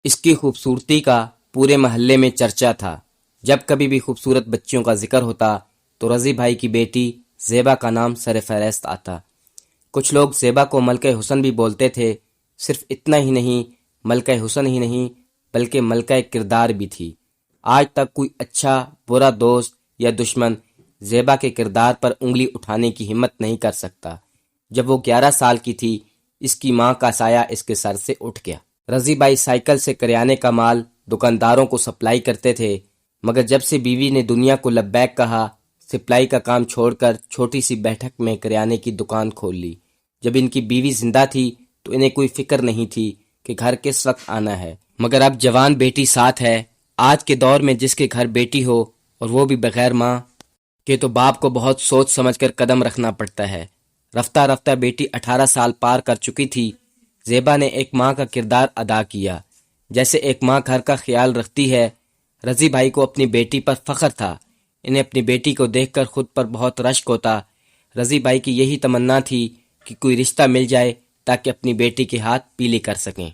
اس کی خوبصورتی کا پورے محلے میں چرچا تھا۔ جب کبھی بھی خوبصورت بچیوں کا ذکر ہوتا تو رضی بھائی کی بیٹی زیبا کا نام سر فہرست آتا۔ کچھ لوگ زیبا کو ملکہ حسن بھی بولتے تھے۔ صرف اتنا ہی نہیں، ملکہ حسن ہی نہیں بلکہ ملکہ کردار بھی تھی۔ آج تک کوئی اچھا برا دوست یا دشمن زیبا کے کردار پر انگلی اٹھانے کی ہمت نہیں کر سکتا۔ جب وہ 11 سال کی تھی، اس کی ماں کا سایہ اس کے سر سے اٹھ گیا۔ رضی بھائی سائیکل سے کریانے کا مال دکانداروں کو سپلائی کرتے تھے، مگر جب سے بیوی نے دنیا کو لبیک کہا، سپلائی کا کام چھوڑ کر چھوٹی سی بیٹھک میں کریانے کی دکان کھول لی۔ جب ان کی بیوی زندہ تھی تو انہیں کوئی فکر نہیں تھی کہ گھر کس وقت آنا ہے، مگر اب جوان بیٹی ساتھ ہے۔ آج کے دور میں جس کے گھر بیٹی ہو اور وہ بھی بغیر ماں کہ تو باپ کو بہت سوچ سمجھ کر قدم رکھنا پڑتا ہے۔ رفتہ رفتہ بیٹی 18 سال پار کر چکی تھی۔ زیبا نے ایک ماں کا کردار ادا کیا، جیسے ایک ماں گھر کا خیال رکھتی ہے۔ رضی بھائی کو اپنی بیٹی پر فخر تھا۔ انہیں اپنی بیٹی کو دیکھ کر خود پر بہت رشک ہوتا۔ رضی بھائی کی یہی تمنا تھی کہ کوئی رشتہ مل جائے تاکہ اپنی بیٹی کے ہاتھ پیلے کر سکیں۔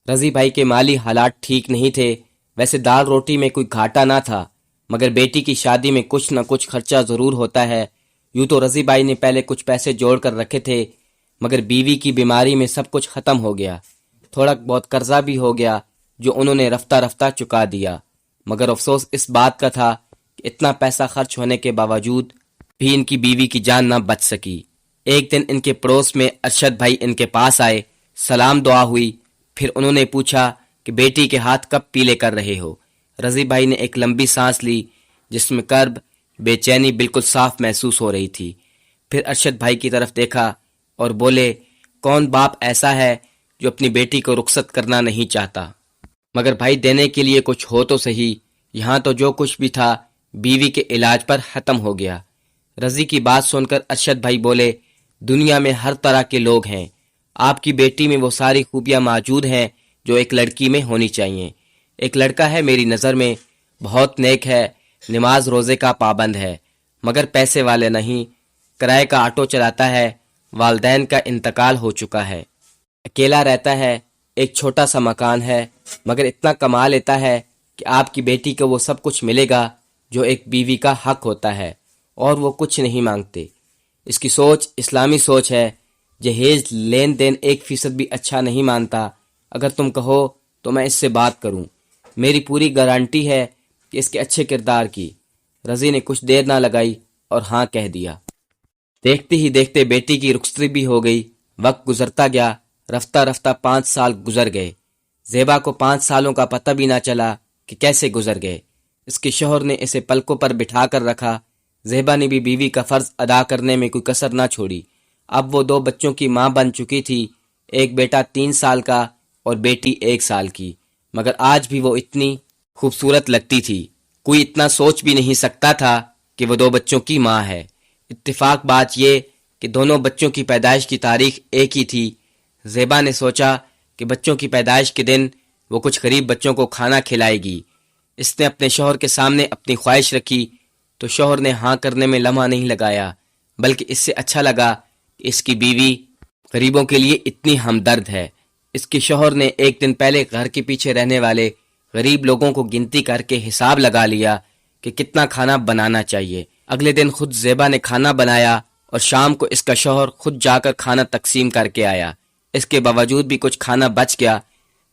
رضی بھائی کے مالی حالات ٹھیک نہیں تھے۔ ویسے دال روٹی میں کوئی گھاٹا نہ تھا، مگر بیٹی کی شادی میں کچھ نہ کچھ خرچہ ضرور ہوتا ہے۔ یوں تو رضی بھائی نے پہلے کچھ پیسے جوڑ کر رکھے تھے، مگر بیوی کی بیماری میں سب کچھ ختم ہو گیا۔ تھوڑا بہت قرضہ بھی ہو گیا جو انہوں نے رفتہ رفتہ چکا دیا، مگر افسوس اس بات کا تھا کہ اتنا پیسہ خرچ ہونے کے باوجود بھی ان کی بیوی کی جان نہ بچ سکی۔ ایک دن ان کے پڑوس میں ارشد بھائی ان کے پاس آئے، سلام دعا ہوئی، پھر انہوں نے پوچھا کہ بیٹی کے ہاتھ کب پیلے کر رہے ہو؟ رضی بھائی نے ایک لمبی سانس لی، جس میں کرب، بے چینی بالکل صاف محسوس ہو رہی تھی۔ پھر ارشد بھائی کی طرف دیکھا اور بولے، کون باپ ایسا ہے جو اپنی بیٹی کو رخصت کرنا نہیں چاہتا؟ مگر بھائی دینے کے لیے کچھ ہو تو صحیح۔ یہاں تو جو کچھ بھی تھا بیوی کے علاج پر ختم ہو گیا۔ رضی کی بات سن کر ارشد بھائی بولے، دنیا میں ہر طرح کے لوگ ہیں، آپ کی بیٹی میں وہ ساری خوبیاں موجود ہیں جو ایک لڑکی میں ہونی چاہیے۔ ایک لڑکا ہے میری نظر میں، بہت نیک ہے، نماز روزے کا پابند ہے، مگر پیسے والے نہیں، کرائے کا آٹو چلاتا ہے، والدین کا انتقال ہو چکا ہے، اکیلا رہتا ہے، ایک چھوٹا سا مکان ہے، مگر اتنا کما لیتا ہے کہ آپ کی بیٹی کو وہ سب کچھ ملے گا جو ایک بیوی کا حق ہوتا ہے، اور وہ کچھ نہیں مانگتے۔ اس کی سوچ اسلامی سوچ ہے۔ جہیز لین دین 1% بھی اچھا نہیں مانتا۔ اگر تم کہو تو میں اس سے بات کروں، میری پوری گارنٹی ہے کہ اس کے اچھے کردار کی۔ رضی نے کچھ دیر نہ لگائی اور ہاں کہہ دیا۔ دیکھتے ہی دیکھتے بیٹی کی رخصتی بھی ہو گئی۔ وقت گزرتا گیا، رفتہ رفتہ 5 سال گزر گئے۔ زیبا کو 5 سالوں کا پتہ بھی نہ چلا کہ کیسے گزر گئے۔ اس کے شوہر نے اسے پلکوں پر بٹھا کر رکھا۔ زیبا نے بھی بیوی کا فرض ادا کرنے میں کوئی کسر نہ چھوڑی۔ اب وہ 2 بچوں کی ماں بن چکی تھی، ایک بیٹا 3 سال کا اور بیٹی 1 سال کی، مگر آج بھی وہ اتنی خوبصورت لگتی تھی، کوئی اتنا سوچ بھی نہیں سکتا تھا کہ وہ 2 بچوں کی ماں ہے۔ اتفاق بات یہ کہ دونوں بچوں کی پیدائش کی تاریخ ایک ہی تھی۔ زیبا نے سوچا کہ بچوں کی پیدائش کے دن وہ کچھ غریب بچوں کو کھانا کھلائے گی۔ اس نے اپنے شوہر کے سامنے اپنی خواہش رکھی تو شوہر نے ہاں کرنے میں لمحہ نہیں لگایا، بلکہ اس سے اچھا لگا کہ اس کی بیوی غریبوں کے لیے اتنی ہمدرد ہے۔ اس کے شوہر نے ایک دن پہلے گھر کے پیچھے رہنے والے غریب لوگوں کو گنتی کر کے حساب لگا لیا کہ کتنا کھانا بنانا چاہیے۔ اگلے دن خود زیبا نے کھانا بنایا اور شام کو اس کا شوہر خود جا کر کھانا تقسیم کر کے آیا۔ اس کے باوجود بھی کچھ کھانا بچ گیا۔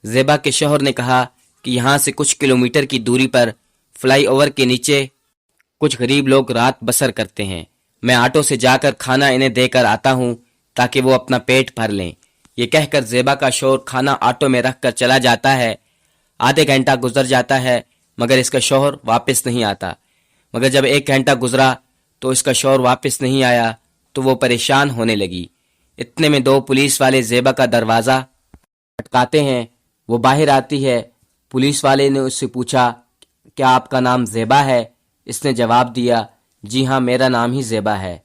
زیبا کے شوہر نے کہا کہ یہاں سے کچھ کلومیٹر کی دوری پر فلائی اوور کے نیچے کچھ غریب لوگ رات بسر کرتے ہیں، میں آٹو سے جا کر کھانا انہیں دے کر آتا ہوں تاکہ وہ اپنا پیٹ بھر لیں۔ یہ کہہ کر زیبا کا شوہر کھانا آٹو میں رکھ کر چلا جاتا ہے۔ آدھے گھنٹہ گزر جاتا ہے مگر اس کا شوہر واپس نہیں آتا، مگر جب 1 گھنٹہ گزرا تو اس کا شوہر واپس نہیں آیا تو وہ پریشان ہونے لگی۔ اتنے میں 2 پولیس والے زیبا کا دروازہ کھٹکاتے ہیں۔ وہ باہر آتی ہے۔ پولیس والے نے اس سے پوچھا، کیا آپ کا نام زیبا ہے؟ اس نے جواب دیا، جی ہاں میرا نام ہی زیبا ہے۔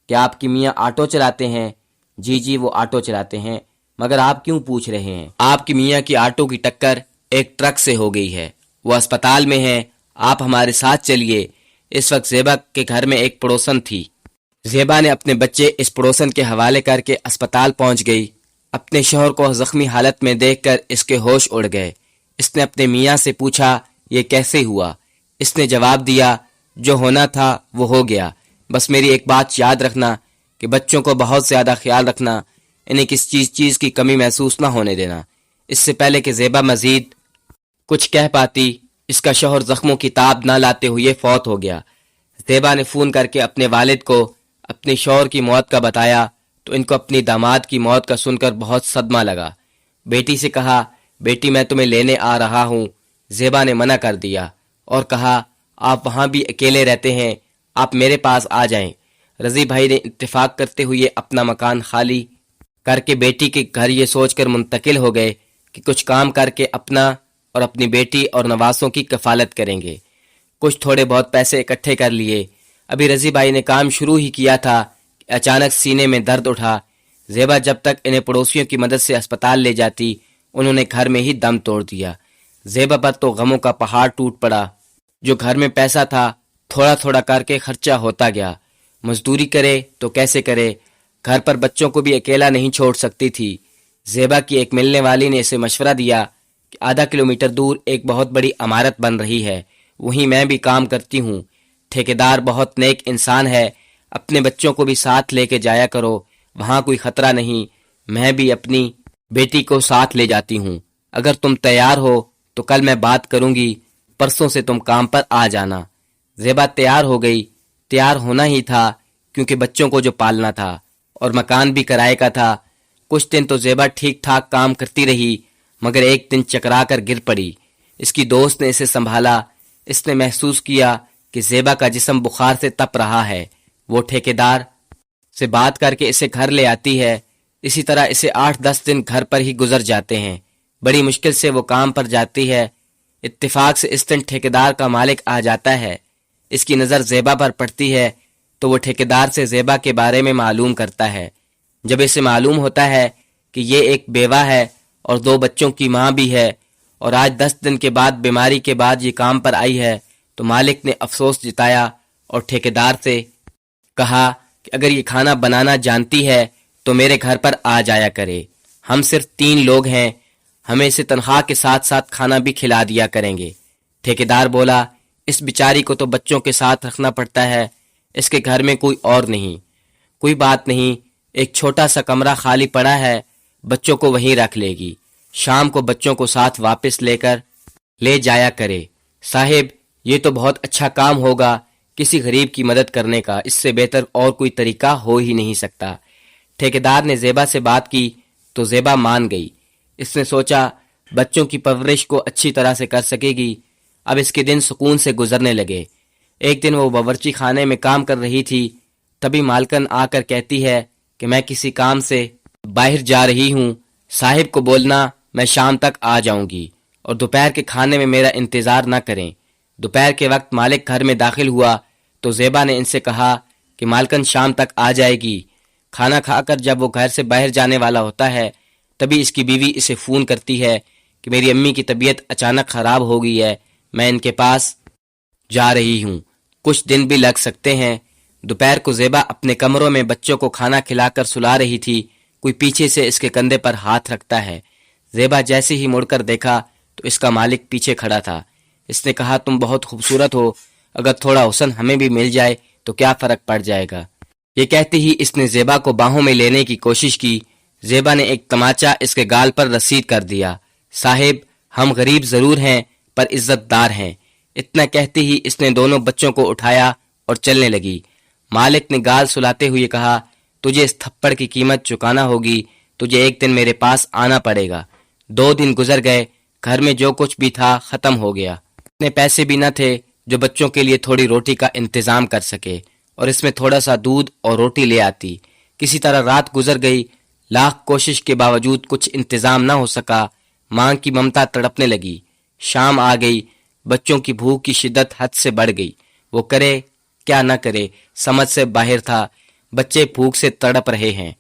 کیا آپ کی میاں آٹو چلاتے ہیں؟ جی وہ آٹو چلاتے ہیں، مگر آپ کیوں پوچھ رہے ہیں؟ آپ کی میاں کی آٹو کی ٹکر ایک ٹرک سے ہو گئی ہے، وہ اسپتال میں ہیں، آپ ہمارے ساتھ چلیے۔ اس وقت زیبا کے گھر میں ایک پڑوسن تھی۔ زیبا نے اپنے بچے اس پڑوسن کے حوالے کر کے اسپتال پہنچ گئی۔ اپنے شوہر کو زخمی حالت میں دیکھ کر اس کے ہوش اڑ گئے۔ اس نے اپنے میاں سے پوچھا یہ کیسے ہوا؟ اس نے جواب دیا جو ہونا تھا وہ ہو گیا، بس میری ایک بات یاد رکھنا کہ بچوں کو بہت زیادہ خیال رکھنا، انہیں کسی چیز کی کمی محسوس نہ ہونے دینا۔ اس سے پہلے کہ زیبا مزید کچھ کہہ پاتی، اس کا شوہر زخموں کی تاب نہ لاتے ہوئے فوت ہو گیا۔ زیبا نے فون کر کے اپنے والد کو اپنے شوہر کی موت کا بتایا تو ان کو اپنی داماد کی موت کا سن کر بہت صدمہ لگا۔ بیٹی سے کہا بیٹی میں تمہیں لینے آ رہا ہوں۔ زیبا نے منع کر دیا اور کہا آپ وہاں بھی اکیلے رہتے ہیں، آپ میرے پاس آ جائیں۔ رضی بھائی نے اتفاق کرتے ہوئے اپنا مکان خالی کر کے بیٹی کے گھر یہ سوچ کر منتقل ہو گئے کہ کچھ کام کر کے اپنا اور اپنی بیٹی اور نواسوں کی کفالت کریں گے۔ کچھ تھوڑے بہت پیسے اکٹھے کر لیے۔ ابھی رضی بھائی نے کام شروع ہی کیا تھا کہ اچانک سینے میں درد اٹھا۔ زیبا جب تک انہیں پڑوسیوں کی مدد سے اسپتال لے جاتی، انہوں نے گھر میں ہی دم توڑ دیا۔ زیبا پر تو غموں کا پہاڑ ٹوٹ پڑا۔ جو گھر میں پیسہ تھا تھوڑا تھوڑا کر کے خرچہ ہوتا گیا۔ مزدوری کرے تو کیسے کرے؟ گھر پر بچوں کو بھی اکیلا نہیں چھوڑ سکتی تھی۔ زیبا کی ایک ملنے والی نے اسے مشورہ دیا کہ آدھا کلومیٹر دور ایک بہت بڑی عمارت بن رہی ہے، وہیں میں بھی کام کرتی ہوں۔ ٹھیکیدار بہت نیک انسان ہے، اپنے بچوں کو بھی ساتھ لے کے جایا کرو، وہاں کوئی خطرہ نہیں۔ میں بھی اپنی بیٹی کو ساتھ لے جاتی ہوں۔ اگر تم تیار ہو تو کل میں بات کروں گی، پرسوں سے تم کام پر آ جانا۔ زیبا تیار ہو گئی۔ تیار ہونا ہی تھا کیونکہ بچوں کو جو پالنا تھا اور مکان بھی کرائے کا تھا۔ کچھ دن تو زیبا ٹھیک ٹھاک کام کرتی رہی، مگر ایک دن چکرا کر گر پڑی۔ اس کی دوست نے اسے سنبھالا۔ اس نے محسوس کیا کہ زیبا کا جسم بخار سے تپ رہا ہے۔ وہ ٹھیکیدار سے بات کر کے اسے گھر لے آتی ہے۔ اسی طرح اسے 8-10 دن گھر پر ہی گزر جاتے ہیں۔ بڑی مشکل سے وہ کام پر جاتی ہے۔ اتفاق سے اس دن ٹھیکیدار کا مالک آ جاتا ہے۔ اس کی نظر زیبا پر پڑتی ہے تو وہ ٹھیکیدار سے زیبا کے بارے میں معلوم کرتا ہے۔ جب اسے معلوم ہوتا ہے کہ یہ ایک بیوہ ہے اور 2 بچوں کی ماں بھی ہے اور آج 10 دن کے بعد بیماری کے بعد یہ کام پر آئی ہے، تو مالک نے افسوس جتایا اور ٹھیکیدار سے کہا کہ اگر یہ کھانا بنانا جانتی ہے تو میرے گھر پر آ جایا کرے۔ ہم صرف 3 لوگ ہیں، ہمیں اسے تنخواہ کے ساتھ ساتھ کھانا بھی کھلا دیا کریں گے۔ ٹھیکیدار بولا اس بیچاری کو تو بچوں کے ساتھ رکھنا پڑتا ہے، اس کے گھر میں کوئی اور نہیں۔ کوئی بات نہیں، ایک چھوٹا سا کمرہ خالی پڑا ہے، بچوں کو وہیں رکھ لے گی، شام کو بچوں کو ساتھ واپس لے جایا کرے۔ صاحب یہ تو بہت اچھا کام ہوگا، کسی غریب کی مدد کرنے کا اس سے بہتر اور کوئی طریقہ ہو ہی نہیں سکتا۔ ٹھیکیدار نے زیبا سے بات کی تو زیبا مان گئی۔ اس نے سوچا بچوں کی پرورش کو اچھی طرح سے کر سکے گی۔ اب اس کے دن سکون سے گزرنے لگے۔ ایک دن وہ باورچی خانے میں کام کر رہی تھی، تبھی مالکن آ کر کہتی ہے کہ میں کسی کام سے باہر جا رہی ہوں، صاحب کو بولنا میں شام تک آ جاؤں گی اور دوپہر کے کھانے میں میرا انتظار نہ کریں۔ دوپہر کے وقت مالک گھر میں داخل ہوا تو زیبا نے ان سے کہا کہ مالکن شام تک آ جائے گی۔ کھانا کھا کر جب وہ گھر سے باہر جانے والا ہوتا ہے تبھی اس کی بیوی اسے فون کرتی ہے کہ میری امی کی طبیعت اچانک خراب ہو گئی ہے، میں ان کے پاس جا رہی ہوں، کچھ دن بھی لگ سکتے ہیں۔ دوپہر کو زیبا اپنے کمروں میں بچوں کو کھانا کھلا کر سلا رہی تھی، کوئی پیچھے سے اس کے کندھے پر ہاتھ رکھتا ہے۔ زیبا جیسے ہی مڑ کر دیکھا تو اس کا مالک پیچھے کھڑا تھا۔ اس نے کہا تم بہت خوبصورت ہو، اگر تھوڑا حسن ہمیں بھی مل جائے تو کیا فرق پڑ جائے گا۔ یہ کہتے ہی اس نے زیبا کو باہوں میں لینے کی کوشش کی۔ زیبا نے ایک تماچا اس کے گال پر رسید کر دیا۔ صاحب ہم غریب ضرور ہیں پر عزت دار ہیں۔ اتنا کہتے ہی اس نے دونوں بچوں کو اٹھایا اور چلنے لگی۔ مالک نے گال سلاتے ہوئے کہا تجھے اس تھپڑ کی قیمت چکانا ہوگی، تجھے ایک دن میرے پاس آنا پڑے گا۔ 2 دن گزر گئے، گھر میں جو کچھ بھی تھا ختم ہو گیا۔ اتنے پیسے بھی نہ تھے جو بچوں کے لیے تھوڑی روٹی کا انتظام کر سکے، اور اس میں تھوڑا سا دودھ اور روٹی لے آتی۔ کسی طرح رات گزر گئی، لاکھ کوشش کے باوجود کچھ انتظام نہ ہو سکا۔ ماں کی ممتا تڑپنے لگی۔ شام آ گئی، بچوں کی بھوک کی شدت حد سے بڑھ گئی۔ وہ کرے کیا نہ کرے، سمجھ سے باہر تھا۔ بچے بھوک سے تڑپ رہے ہیں،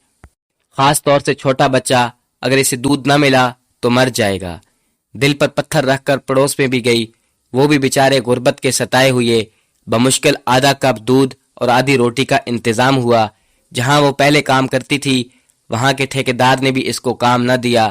خاص طور سے چھوٹا بچہ، اگر اسے دودھ نہ ملا تو مر جائے گا۔ دل پر پتھر رکھ کر پڑوس میں بھی گئی، وہ بھی بیچارے غربت کے ستائے ہوئے۔ بمشکل آدھا کپ دودھ اور آدھی روٹی کا انتظام ہوا۔ جہاں وہ پہلے کام کرتی تھی وہاں کے ٹھیکیدار نے بھی اس کو کام نہ دیا۔